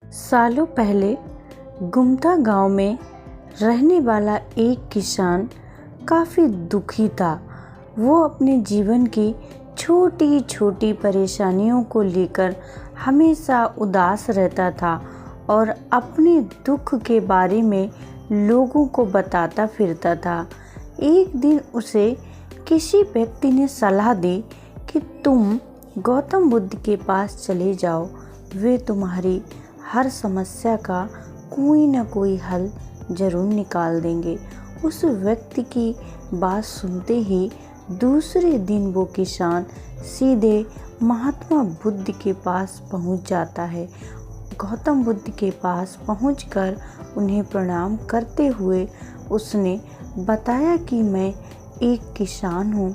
सालों पहले गुमता गांव में रहने वाला एक किसान काफ़ी दुखी था। वो अपने जीवन की छोटी छोटी परेशानियों को लेकर हमेशा उदास रहता था और अपने दुख के बारे में लोगों को बताता फिरता था। एक दिन उसे किसी व्यक्ति ने सलाह दी कि तुम गौतम बुद्ध के पास चले जाओ, वे तुम्हारी हर समस्या का कोई न कोई हल जरूर निकाल देंगे। उस व्यक्ति की बात सुनते ही दूसरे दिन वो किसान सीधे महात्मा बुद्ध के पास पहुंच जाता है। गौतम बुद्ध के पास पहुंचकर उन्हें प्रणाम करते हुए उसने बताया कि मैं एक किसान हूं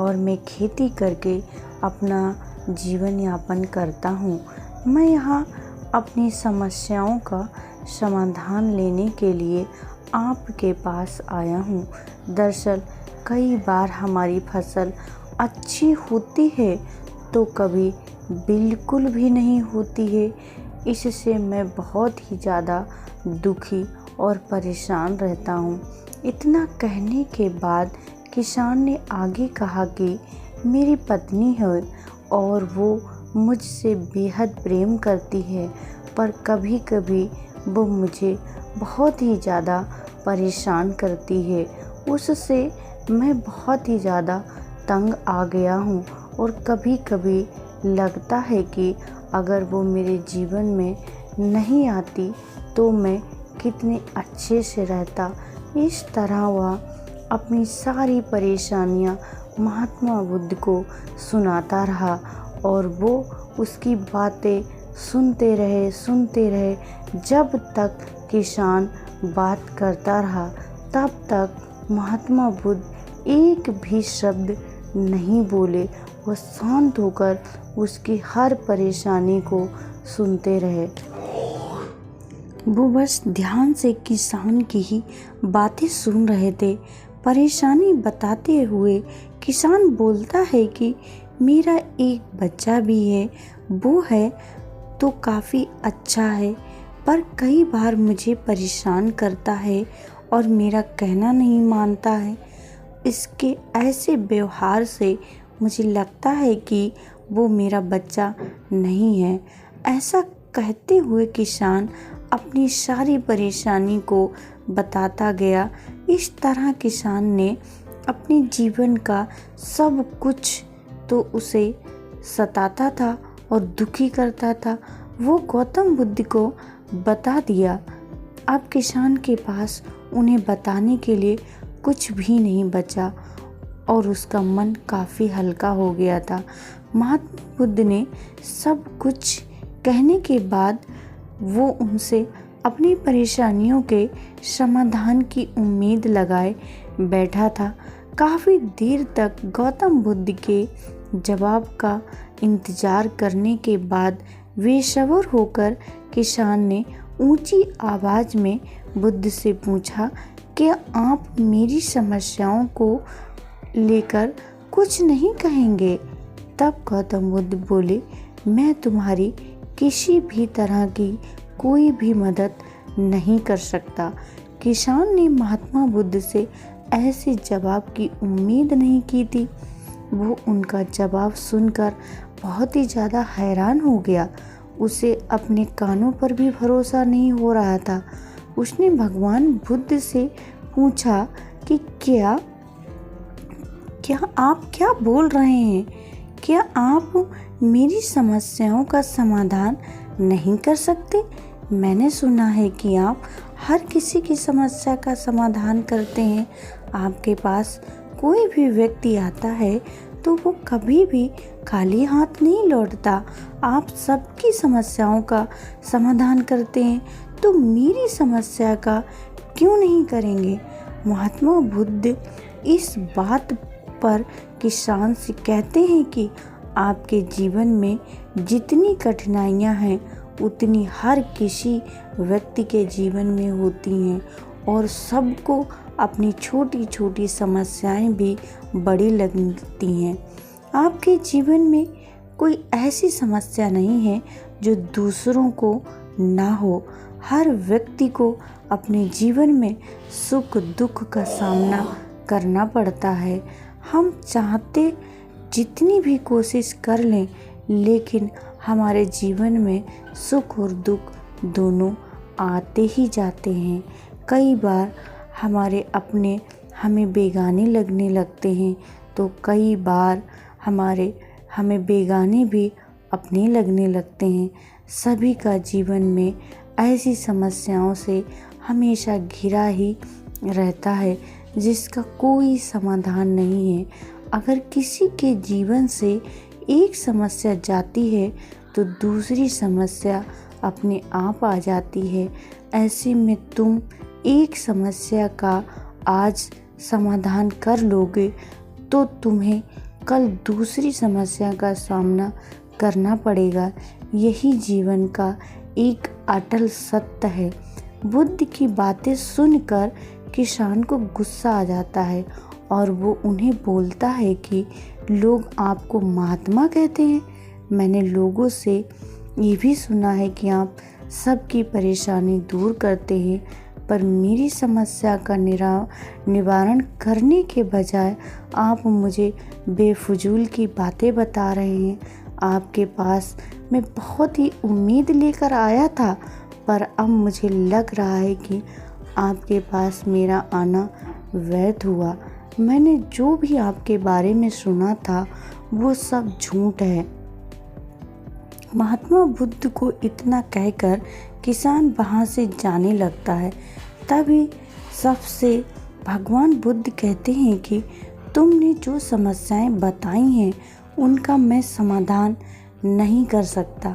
और मैं खेती करके अपना जीवन यापन करता हूं। मैं यहाँ अपनी समस्याओं का समाधान लेने के लिए आपके पास आया हूँ। दरअसल कई बार हमारी फसल अच्छी होती है तो कभी बिल्कुल भी नहीं होती है। इससे मैं बहुत ही ज़्यादा दुखी और परेशान रहता हूँ। इतना कहने के बाद किसान ने आगे कहा कि मेरी पत्नी है और वो मुझसे बेहद प्रेम करती है, पर कभी कभी वो मुझे बहुत ही ज़्यादा परेशान करती है। उससे मैं बहुत ही ज़्यादा तंग आ गया हूँ और कभी कभी लगता है कि अगर वो मेरे जीवन में नहीं आती तो मैं कितने अच्छे से रहता। इस तरह वह अपनी सारी परेशानियाँ महात्मा बुद्ध को सुनाता रहा और वो उसकी बातें सुनते रहे। जब तक किसान बात करता रहा तब तक महात्मा बुद्ध एक भी शब्द नहीं बोले। वो शांत होकर उसकी हर परेशानी को सुनते रहे। वो बस ध्यान से किसान की ही बातें सुन रहे थे। परेशानी बताते हुए किसान बोलता है कि मेरा एक बच्चा भी है, वो है तो काफ़ी अच्छा है, पर कई बार मुझे परेशान करता है और मेरा कहना नहीं मानता है। इसके ऐसे व्यवहार से मुझे लगता है कि वो मेरा बच्चा नहीं है। ऐसा कहते हुए किसान अपनी सारी परेशानी को बताता गया। इस तरह किसान ने अपने जीवन का सब कुछ तो उसे सताता था और दुखी करता था, वो गौतम बुद्ध को बता दिया। अब किसान के पास उन्हें बताने के लिए कुछ भी नहीं बचा और उसका मन काफ़ी हल्का हो गया था। महात्मा बुद्ध ने सब कुछ कहने के बाद वो उनसे अपनी परेशानियों के समाधान की उम्मीद लगाए बैठा था। काफ़ी देर तक गौतम बुद्ध के जवाब का इंतज़ार करने के बाद बेसब्र होकर किसान ने ऊंची आवाज़ में बुद्ध से पूछा, क्या आप मेरी समस्याओं को लेकर कुछ नहीं कहेंगे? तब गौतम बुद्ध बोले, मैं तुम्हारी किसी भी तरह की कोई भी मदद नहीं कर सकता। किसान ने महात्मा बुद्ध से ऐसे जवाब की उम्मीद नहीं की थी। वो उनका जवाब सुनकर बहुत ही ज़्यादा हैरान हो गया। उसे अपने कानों पर भी भरोसा नहीं हो रहा था। उसने भगवान बुद्ध से पूछा कि क्या आप क्या बोल रहे हैं? क्या आप मेरी समस्याओं का समाधान नहीं कर सकते? मैंने सुना है कि आप हर किसी की समस्या का समाधान करते हैं। आपके पास कोई भी व्यक्ति आता है तो वो कभी भी खाली हाथ नहीं लौटता। आप सबकी समस्याओं का समाधान करते हैं, तो मेरी समस्या का क्यों नहीं करेंगे? महात्मा बुद्ध इस बात पर किसान से कहते हैं कि आपके जीवन में जितनी कठिनाइयां हैं उतनी हर किसी व्यक्ति के जीवन में होती हैं और सबको अपनी छोटी छोटी समस्याएं भी बड़ी लगती हैं। आपके जीवन में कोई ऐसी समस्या नहीं है जो दूसरों को ना हो। हर व्यक्ति को अपने जीवन में सुख दुख का सामना करना पड़ता है। हम चाहते जितनी भी कोशिश कर लें, लेकिन हमारे जीवन में सुख और दुख दोनों आते ही जाते हैं। कई बार हमारे अपने हमें बेगाने लगने लगते हैं, तो कई बार हमें बेगाने भी अपने लगने लगते हैं। सभी का जीवन में ऐसी समस्याओं से हमेशा घिरा ही रहता है, जिसका कोई समाधान नहीं है। अगर किसी के जीवन से एक समस्या जाती है तो दूसरी समस्या अपने आप आ जाती है। ऐसे में तुम एक समस्या का आज समाधान कर लोगे तो तुम्हें कल दूसरी समस्या का सामना करना पड़ेगा। यही जीवन का एक अटल सत्य है। बुद्ध की बातें सुनकर किसान को गुस्सा आ जाता है और वो उन्हें बोलता है कि लोग आपको महात्मा कहते हैं। मैंने लोगों से ये भी सुना है कि आप सबकी परेशानी दूर करते हैं, पर मेरी समस्या का निवारण करने के बजाय आप मुझे बेफजूल की बातें बता रहे हैं। आपके पास मैं बहुत ही उम्मीद लेकर आया था, पर अब मुझे लग रहा है कि आपके पास मेरा आना व्यर्थ हुआ। मैंने जो भी आपके बारे में सुना था वो सब झूठ है। महात्मा बुद्ध को इतना कहकर किसान वहाँ से जाने लगता है। तभी सबसे भगवान बुद्ध कहते हैं कि तुमने जो समस्याएं बताई हैं उनका मैं समाधान नहीं कर सकता,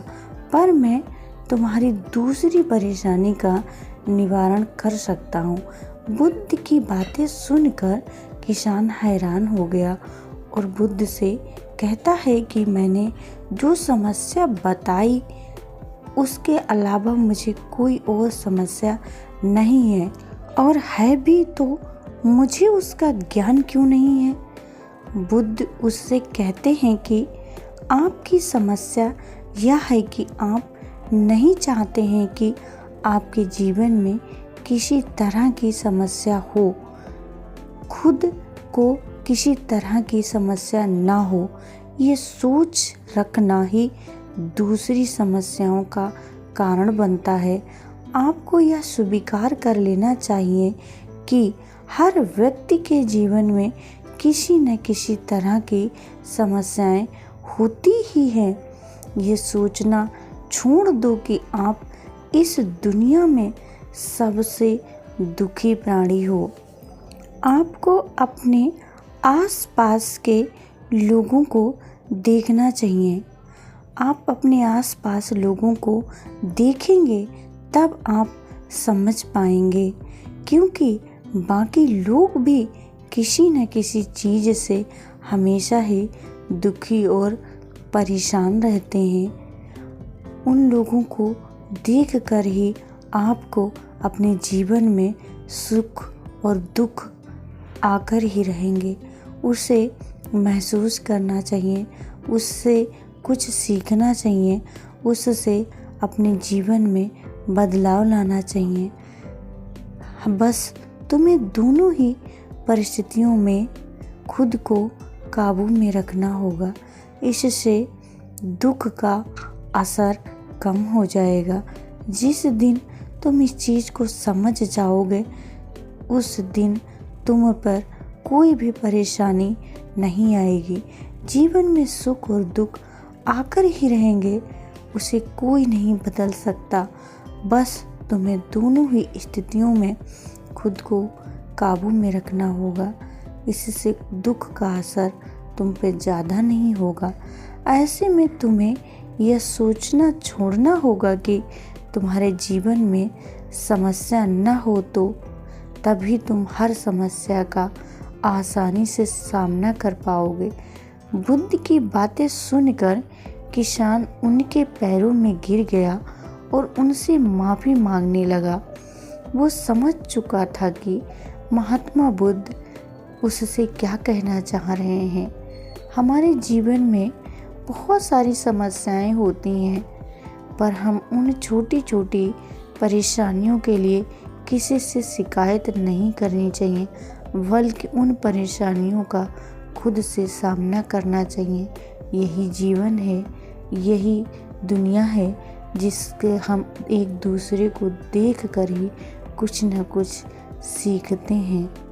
पर मैं तुम्हारी दूसरी परेशानी का निवारण कर सकता हूँ। बुद्ध की बातें सुनकर किसान हैरान हो गया और बुद्ध से कहता है कि मैंने जो समस्या बताई उसके अलावा मुझे कोई और समस्या नहीं है, और है भी तो मुझे उसका ज्ञान क्यों नहीं है। बुद्ध उससे कहते हैं कि आपकी समस्या यह है कि आप नहीं चाहते हैं कि आपके जीवन में किसी तरह की समस्या हो, खुद को किसी तरह की समस्या ना हो। ये सोच रखना ही दूसरी समस्याओं का कारण बनता है। आपको यह स्वीकार कर लेना चाहिए कि हर व्यक्ति के जीवन में किसी न किसी तरह की समस्याएं होती ही हैं। ये सोचना छोड़ दो कि आप इस दुनिया में सबसे दुखी प्राणी हो। आपको अपने आसपास के लोगों को देखना चाहिए। आप अपने आसपास लोगों को देखेंगे तब आप समझ पाएंगे, क्योंकि बाकी लोग भी किसी न किसी चीज़ से हमेशा ही दुखी और परेशान रहते हैं। उन लोगों को देखकर ही आपको अपने जीवन में सुख और दुख आकर ही रहेंगे। उसे महसूस करना चाहिए, उससे कुछ सीखना चाहिए, उससे अपने जीवन में बदलाव लाना चाहिए। बस तुम्हें दोनों ही परिस्थितियों में खुद को काबू में रखना होगा। इससे दुख का असर कम हो जाएगा। जिस दिन तुम इस चीज़ को समझ जाओगे उस दिन तुम पर कोई भी परेशानी नहीं आएगी। जीवन में सुख और दुख आकर ही रहेंगे, उसे कोई नहीं बदल सकता। बस तुम्हें दोनों ही स्थितियों में खुद को काबू में रखना होगा। इससे दुख का असर तुम पे ज़्यादा नहीं होगा। ऐसे में तुम्हें यह सोचना छोड़ना होगा कि तुम्हारे जीवन में समस्या न हो, तो तभी तुम हर समस्या का आसानी से सामना कर पाओगे। बुद्ध की बातें सुनकर किसान उनके पैरों में गिर गया और उनसे माफ़ी मांगने लगा। वो समझ चुका था कि महात्मा बुद्ध उससे क्या कहना चाह रहे हैं। हमारे जीवन में बहुत सारी समस्याएं होती हैं, पर हम उन छोटी छोटी परेशानियों के लिए किसी से शिकायत नहीं करनी चाहिए, बल्कि उन परेशानियों का खुद से सामना करना चाहिए। यही जीवन है, यही दुनिया है जिसके हम एक दूसरे को देख कर ही कुछ न कुछ सीखते हैं।